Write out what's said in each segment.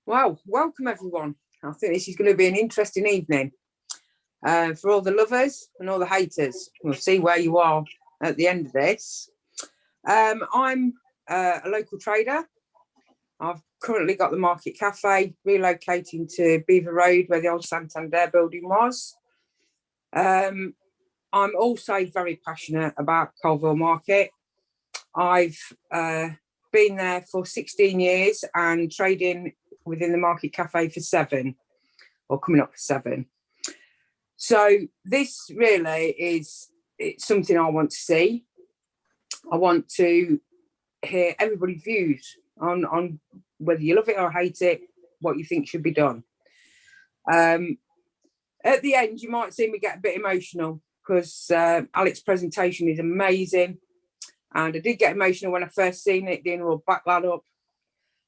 Well, welcome everyone. I think this is going to be an interesting evening for all the lovers and all the haters. We'll see where you are at the end of this. I'm a local trader. I've currently got the Market Cafe relocating to Beaver Road where the old Santander building was. I'm also very passionate about Coalville Market. I've been there for 16 years and trading within the Market Cafe for 7, or coming up for 7. So this really is something I want to see. I want to hear everybody's views on whether you love it or hate it, what you think should be done. At the end, you might see me get a bit emotional because Aleks' presentation is amazing. And I did get emotional when I first seen it, didn't all back that up.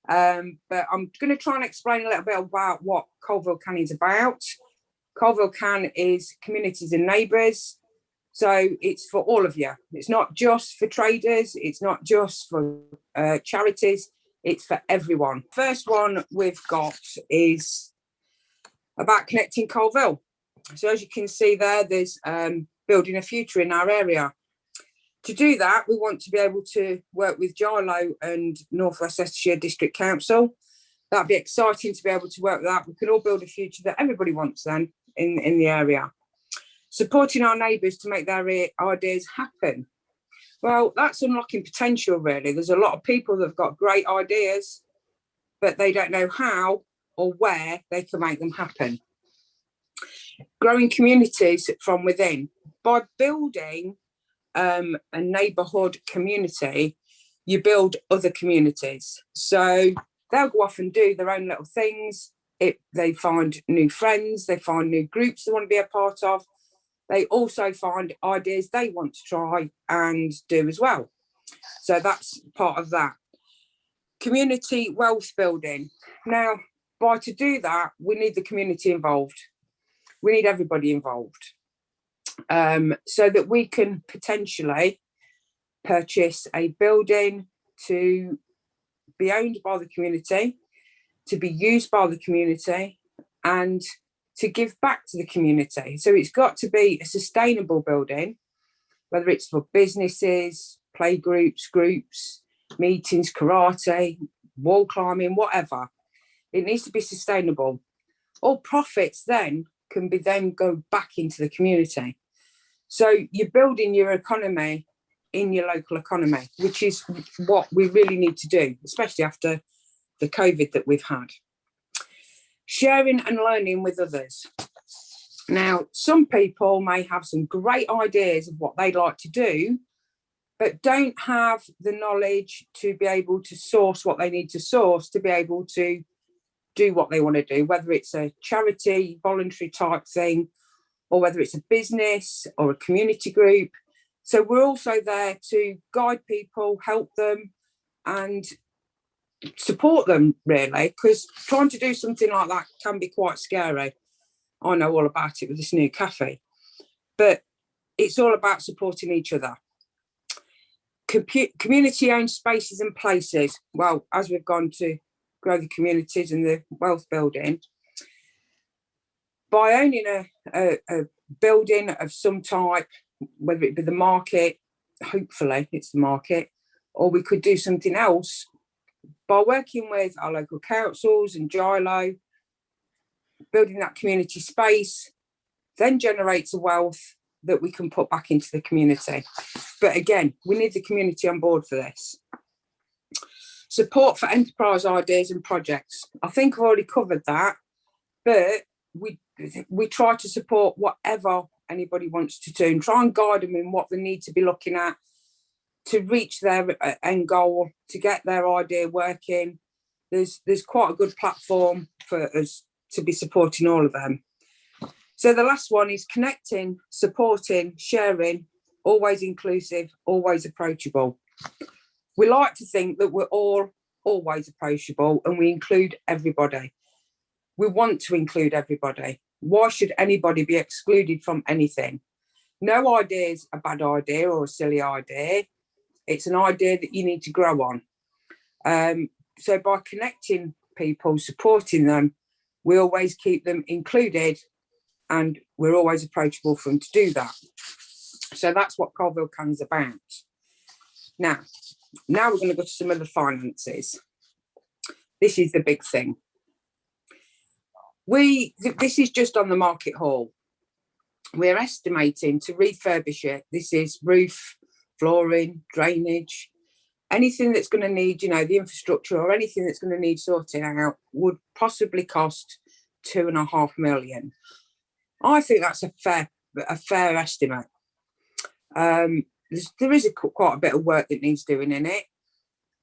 But I'm going to try and explain a little bit about what Coalville Can is about. Coalville Can is communities and neighbours. So it's for all of you. It's not just for traders. It's not just for charities. It's for everyone. First one we've got is about connecting Coalville. So as you can see there, there's building a future in our area. To do that, we want to be able to work with Gilo and North West Leicestershire District Council. That'd be exciting to be able to work with that. We can all build a future that everybody wants then in the area. Supporting our neighbours to make their ideas happen. Well, that's unlocking potential, really. There's a lot of people that have got great ideas, but they don't know how or where they can make them happen. Growing communities from within. By building a neighbourhood community, you build other communities. So they'll go off and do their own little things. They find new friends, they find new groups they want to be a part of. They also find ideas they want to try and do as well. So that's part of that. Community wealth building. Now, to do that, we need the community involved. We need everybody involved. So that we can potentially purchase a building to be owned by the community, to be used by the community, and to give back to the community. So it's got to be a sustainable building, whether it's for businesses, play groups, meetings, karate, wall climbing, whatever. It needs to be sustainable. All profits then can be go back into the community. So you're building your economy in your local economy, which is what we really need to do, especially after the COVID that we've had. Sharing and learning with others. Now, some people may have some great ideas of what they'd like to do, but don't have the knowledge to be able to source what they need to source to be able to do what they want to do, whether it's a charity, voluntary type thing, or whether it's a business or a community group. So we're also there to guide people, help them and support them, really, because trying to do something like that can be quite scary. I know all about it with this new cafe, but it's all about supporting each other. Community-owned spaces and places. Well, as we've gone to grow the communities and the wealth building, by owning a building of some type, whether it be the market, hopefully it's the market, or we could do something else, by working with our local councils and Gilo, building that community space, then generates a wealth that we can put back into the community. But again, we need the community on board for this. Support for enterprise ideas and projects. I think I've already covered that, but we try to support whatever anybody wants to do and try and guide them in what they need to be looking at to reach their end goal, to get their idea working. There's quite a good platform for us to be supporting all of them. So the last one is connecting, supporting, sharing, always inclusive, always approachable. We like to think that we're all always approachable and we include everybody. We want to include everybody. Why should anybody be excluded from anything? No idea is a bad idea or a silly idea. It's an idea that you need to grow on. So by connecting people, supporting them. We always keep them included, and we're always approachable for them to do that. So that's what Coalville Can's about. Now we're going to go to some of the finances. This is the big thing. This is just on the market hall. We're estimating to refurbish it. This is roof, flooring, drainage, anything that's going to need, the infrastructure or anything that's going to need sorting out would possibly cost 2.5 million. I think that's a fair estimate. There is quite a bit of work that needs doing in it,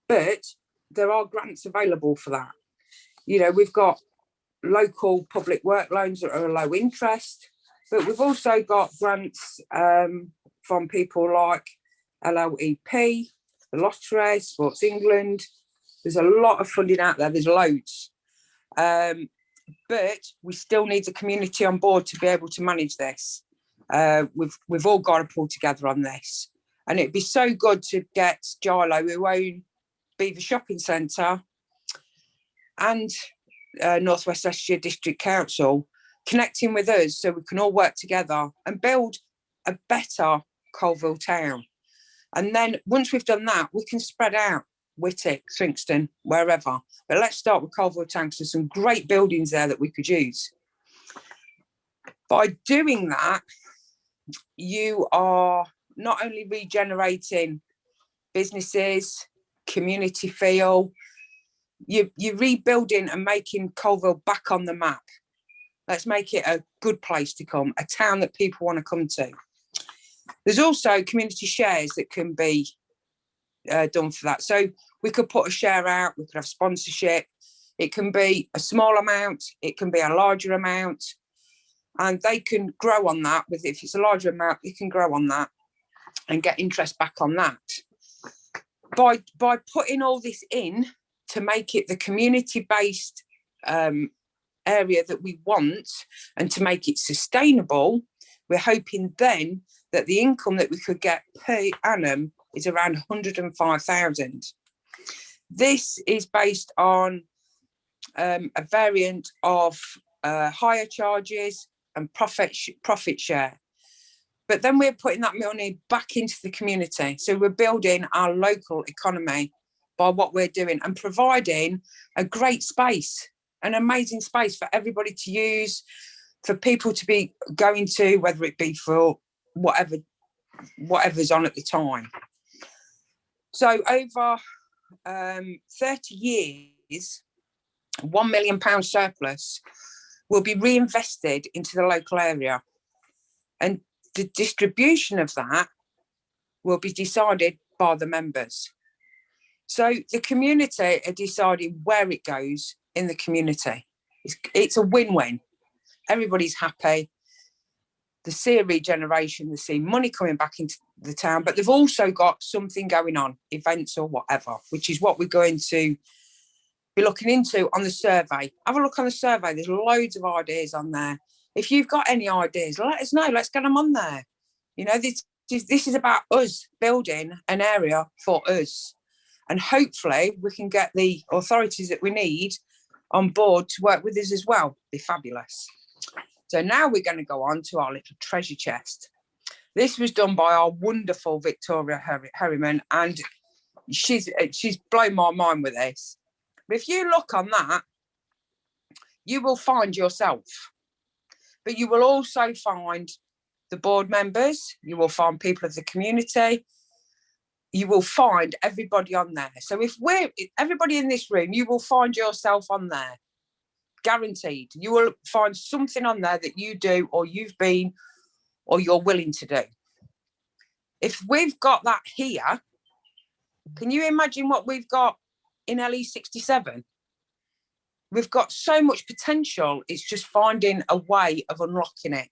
but there are grants available for that. We've got local public work loans that are low interest, but we've also got grants from people like LLEP, the Lottery, Sports England. There's a lot of funding out there. There's loads. But we still need the community on board to be able to manage this. We've all got to pull together on this. And it'd be so good to get Gilo, who own Beaver Shopping Centre, and North West Leicestershire District Council connecting with us so we can all work together and build a better Coalville town. And then once we've done that, we can spread out Whittick, Thringston, wherever. But let's start with Coalville town because there's some great buildings there that we could use. By doing that, you are not only regenerating businesses, community feel, you're rebuilding and making Coalville back on the map. Let's make it a good place to come, a town that people want to come to. There's also community shares that can be done for that. So we could put a share out, we could have sponsorship. It can be a small amount, it can be a larger amount, and they can grow on that. If it's a larger amount, you can grow on that and get interest back on that. By putting all this in to make it the community-based area that we want and to make it sustainable, we're hoping then that the income that we could get per annum is around 105,000. This is based on a variant of higher charges and profit share. But then we're putting that money back into the community. So we're building our local economy by what we're doing and providing a great space, an amazing space for everybody to use, for people to be going to, whether it be for whatever's on at the time. So over 30 years, £1 million surplus will be reinvested into the local area. And the distribution of that will be decided by the members. So the community are deciding where it goes in the community. It's a win-win. Everybody's happy. They see a regeneration, they see money coming back into the town, but they've also got something going on, events or whatever, which is what we're going to be looking into on the survey. Have a look on the survey. There's loads of ideas on there. If you've got any ideas, let us know. Let's get them on there. This is about us building an area for us. And hopefully we can get the authorities that we need on board to work with us as well. Be fabulous. So now we're going to go on to our little treasure chest. This was done by our wonderful Victoria Herriman, and she's blown my mind with this. But if you look on that, you will find yourself. But you will also find the board members, you will find people of the community, you will find everybody on there. So everybody in this room, you will find yourself on there. Guaranteed. You will find something on there that you do or you've been or you're willing to do. If we've got that here, can you imagine what we've got in LE67? We've got so much potential. It's just finding a way of unlocking it.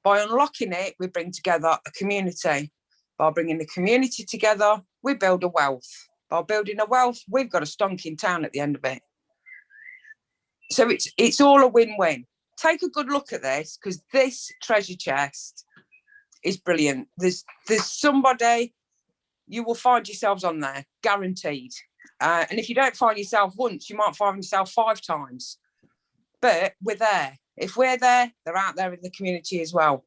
By unlocking it, we bring together a community. By bringing the community together, we build a wealth. By building a wealth, we've got a stonking town at the end of it. So it's all a win-win. Take a good look at this, because this treasure chest is brilliant. There's somebody, you will find yourselves on there, guaranteed. And if you don't find yourself once, you might find yourself 5 times. But we're there. If we're there, they're out there in the community as well.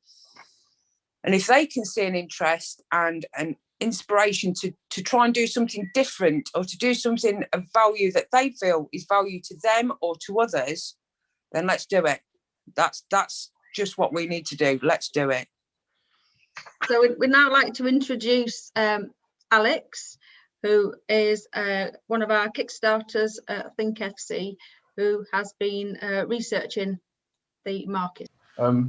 And if they can see an interest and an inspiration to try and do something different, or to do something of value that they feel is value to them or to others, then let's do it. That's just what we need to do. Let's do it. So we'd now like to introduce Aleks, who is one of our Kickstarters at Think FC, who has been researching the market.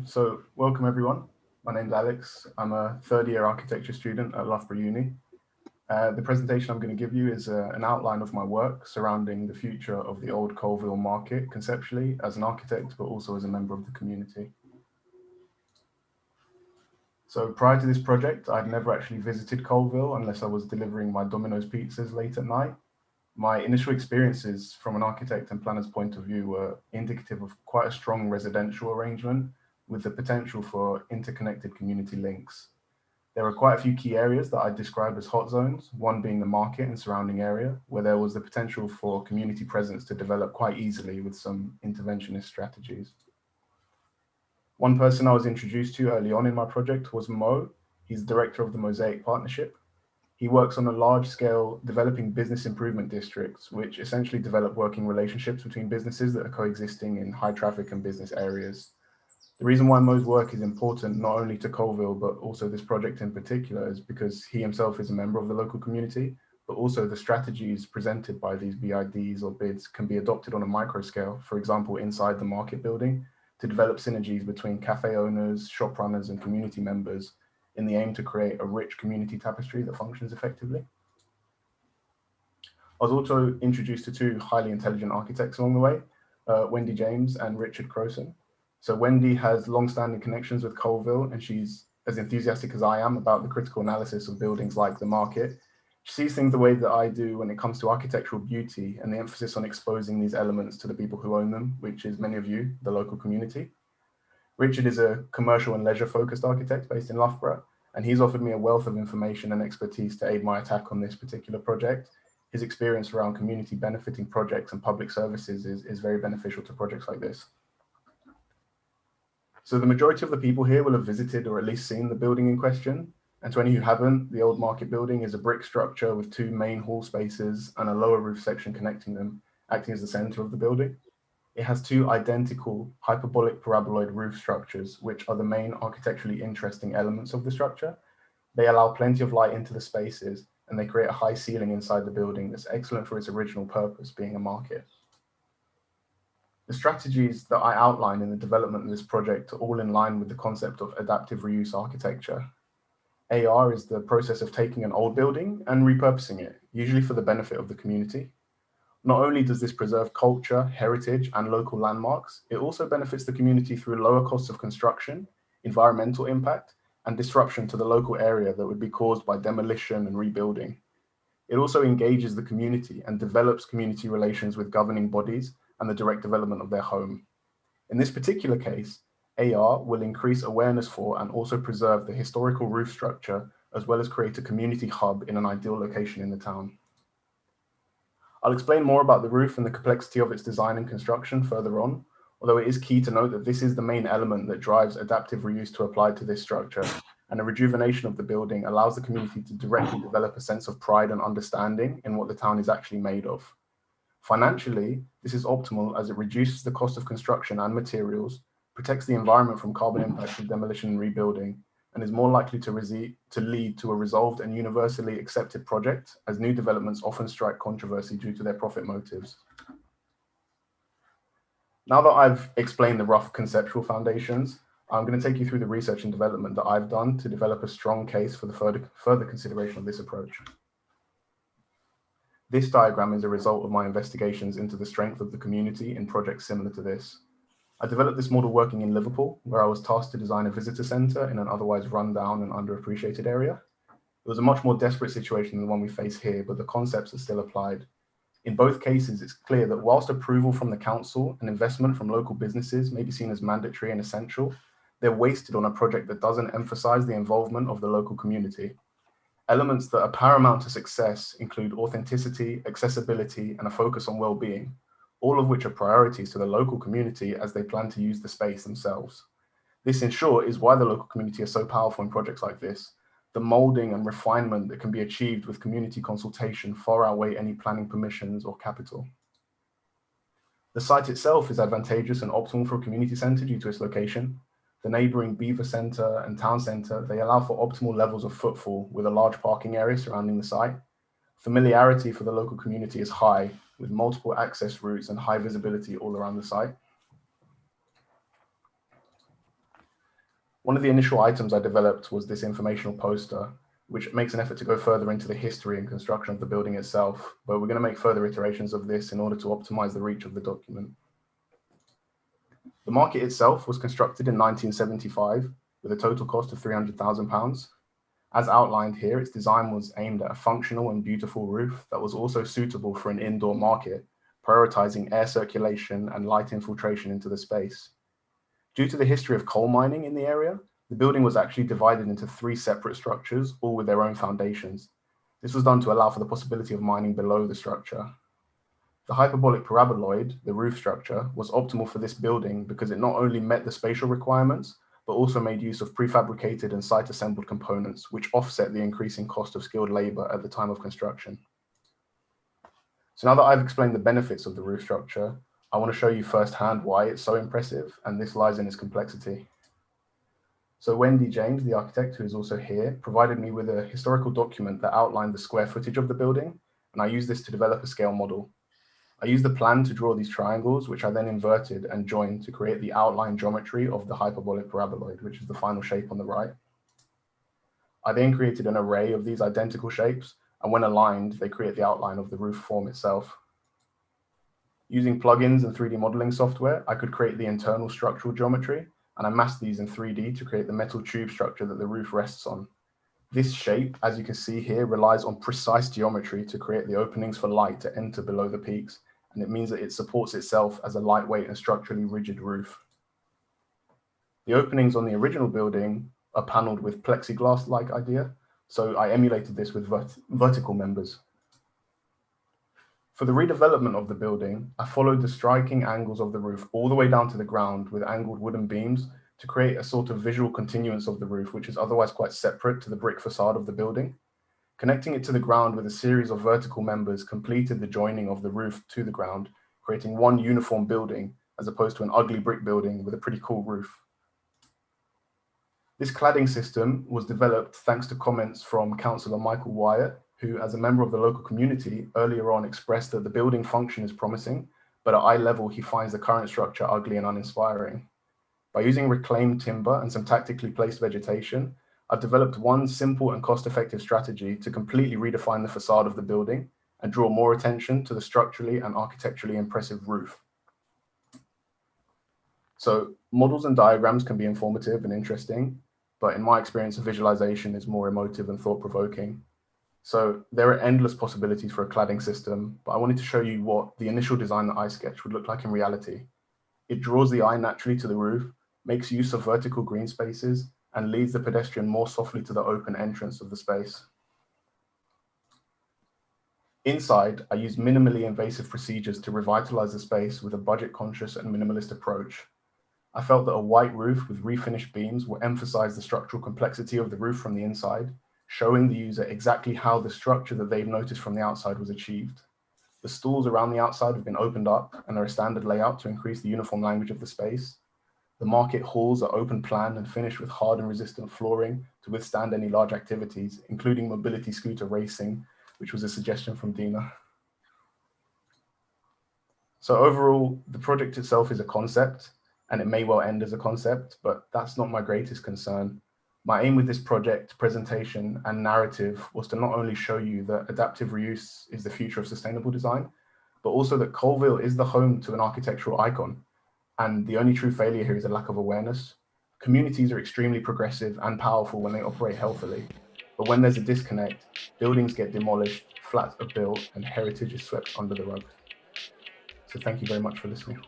So welcome everyone. My name's Aleks. I'm a third-year architecture student at Loughborough Uni. The presentation I'm going to give you is an outline of my work surrounding the future of the old Coalville market conceptually as an architect, but also as a member of the community. So prior to this project, I'd never actually visited Coalville unless I was delivering my Domino's pizzas late at night. My initial experiences from an architect and planner's point of view were indicative of quite a strong residential arrangement with the potential for interconnected community links. There are quite a few key areas that I describe as hot zones, one being the market and surrounding area, where there was the potential for community presence to develop quite easily with some interventionist strategies. One person I was introduced to early on in my project was Mo. He's director of the Mosaic Partnership. He works on a large scale developing business improvement districts, which essentially develop working relationships between businesses that are coexisting in high traffic and business areas. The reason why Mo's work is important, not only to Coalville, but also this project in particular, is because he himself is a member of the local community, but also the strategies presented by these BIDs or bids can be adopted on a micro scale, for example, inside the market building, to develop synergies between cafe owners, shop runners, and community members in the aim to create a rich community tapestry that functions effectively. I was also introduced to 2 highly intelligent architects along the way, Wendy James and Richard Crowson. So Wendy has long-standing connections with Coalville, and she's as enthusiastic as I am about the critical analysis of buildings like the market. She sees things the way that I do when it comes to architectural beauty and the emphasis on exposing these elements to the people who own them, which is many of you, the local community. Richard is a commercial and leisure-focused architect based in Loughborough, and he's offered me a wealth of information and expertise to aid my attack on this particular project. His experience around community benefiting projects and public services is very beneficial to projects like this. So the majority of the people here will have visited or at least seen the building in question. And to any who haven't, the old market building is a brick structure with 2 main hall spaces and a lower roof section connecting them, acting as the center of the building. It has 2 identical hyperbolic paraboloid roof structures, which are the main architecturally interesting elements of the structure. They allow plenty of light into the spaces, and they create a high ceiling inside the building that's excellent for its original purpose, being a market. The strategies that I outline in the development of this project are all in line with the concept of adaptive reuse architecture. AR is the process of taking an old building and repurposing it, usually for the benefit of the community. Not only does this preserve culture, heritage, and local landmarks, it also benefits the community through lower costs of construction, environmental impact, and disruption to the local area that would be caused by demolition and rebuilding. It also engages the community and develops community relations with governing bodies and the direct development of their home. In this particular case, AR will increase awareness for and also preserve the historical roof structure, as well as create a community hub in an ideal location in the town. I'll explain more about the roof and the complexity of its design and construction further on, although it is key to note that this is the main element that drives adaptive reuse to apply to this structure, and a rejuvenation of the building allows the community to directly develop a sense of pride and understanding in what the town is actually made of. Financially, this is optimal as it reduces the cost of construction and materials, protects the environment from carbon impacts of demolition and rebuilding, and is more likely to lead to a resolved and universally accepted project, as new developments often strike controversy due to their profit motives. Now that I've explained the rough conceptual foundations, I'm going to take you through the research and development that I've done to develop a strong case for the further consideration of this approach. This diagram is a result of my investigations into the strength of the community in projects similar to this. I developed this model working in Liverpool, where I was tasked to design a visitor centre in an otherwise run-down and underappreciated area. It was a much more desperate situation than the one we face here, but the concepts are still applied. In both cases, it's clear that whilst approval from the council and investment from local businesses may be seen as mandatory and essential, they're wasted on a project that doesn't emphasise the involvement of the local community. Elements that are paramount to success include authenticity, accessibility, and a focus on well-being, all of which are priorities to the local community as they plan to use the space themselves. This, in short, is why the local community is so powerful in projects like this. The molding and refinement that can be achieved with community consultation far outweigh any planning permissions or capital. The site itself is advantageous and optimal for a community centre due to its location. The neighbouring Beaver Centre and Town Centre, they allow for optimal levels of footfall with a large parking area surrounding the site. Familiarity for the local community is high, with multiple access routes and high visibility all around the site. One of the initial items I developed was this informational poster, which makes an effort to go further into the history and construction of the building itself, but we're going to make further iterations of this in order to optimize the reach of the document. The market itself was constructed in 1975 with a total cost of £300,000. As outlined here, its design was aimed at a functional and beautiful roof that was also suitable for an indoor market, prioritizing air circulation and light infiltration into the space. Due to the history of coal mining in the area, the building was actually divided into 3 separate structures, all with their own foundations. This was done to allow for the possibility of mining below the structure. The hyperbolic paraboloid, the roof structure, was optimal for this building because it not only met the spatial requirements, but also made use of prefabricated and site-assembled components, which offset the increasing cost of skilled labor at the time of construction. So now that I've explained the benefits of the roof structure, I want to show you firsthand why it's so impressive, and this lies in its complexity. So Wendy James, the architect who is also here, provided me with a historical document that outlined the square footage of the building, and I used this to develop a scale model. I used the plan to draw these triangles, which I then inverted and joined to create the outline geometry of the hyperbolic paraboloid, which is the final shape on the right. I then created an array of these identical shapes, and when aligned, they create the outline of the roof form itself. Using plugins and 3D modeling software, I could create the internal structural geometry, and I masked these in 3D to create the metal tube structure that the roof rests on. This shape, as you can see here, relies on precise geometry to create the openings for light to enter below the peaks, and it means that it supports itself as a lightweight and structurally rigid roof. The openings on the original building are paneled with plexiglass-like idea, so I emulated this with vertical members. For the redevelopment of the building, I followed the striking angles of the roof all the way down to the ground with angled wooden beams to create a sort of visual continuance of the roof, which is otherwise quite separate to the brick facade of the building. Connecting it to the ground with a series of vertical members completed the joining of the roof to the ground, creating one uniform building as opposed to an ugly brick building with a pretty cool roof. This cladding system was developed thanks to comments from Councillor Michael Wyatt, who, as a member of the local community, earlier on expressed that the building function is promising, but at eye level, he finds the current structure ugly and uninspiring. By using reclaimed timber and some tactically placed vegetation, I've developed one simple and cost-effective strategy to completely redefine the facade of the building and draw more attention to the structurally and architecturally impressive roof. So models and diagrams can be informative and interesting, but in my experience, a visualization is more emotive and thought-provoking. So there are endless possibilities for a cladding system, but I wanted to show you what the initial design that I sketched would look like in reality. It draws the eye naturally to the roof, makes use of vertical green spaces, and leads the pedestrian more softly to the open entrance of the space. Inside, I used minimally invasive procedures to revitalize the space with a budget-conscious and minimalist approach. I felt that a white roof with refinished beams will emphasize the structural complexity of the roof from the inside, showing the user exactly how the structure that they've noticed from the outside was achieved. The stalls around the outside have been opened up and are a standard layout to increase the uniform language of the space. The market halls are open plan and finished with hard and resistant flooring to withstand any large activities, including mobility scooter racing, which was a suggestion from Dina. So overall, the project itself is a concept, and it may well end as a concept, but that's not my greatest concern. My aim with this project, presentation, and narrative was to not only show you that adaptive reuse is the future of sustainable design, but also that Coalville is the home to an architectural icon. And the only true failure here is a lack of awareness. Communities are extremely progressive and powerful when they operate healthily. But when there's a disconnect, buildings get demolished, flats are built, and heritage is swept under the rug. So thank you very much for listening.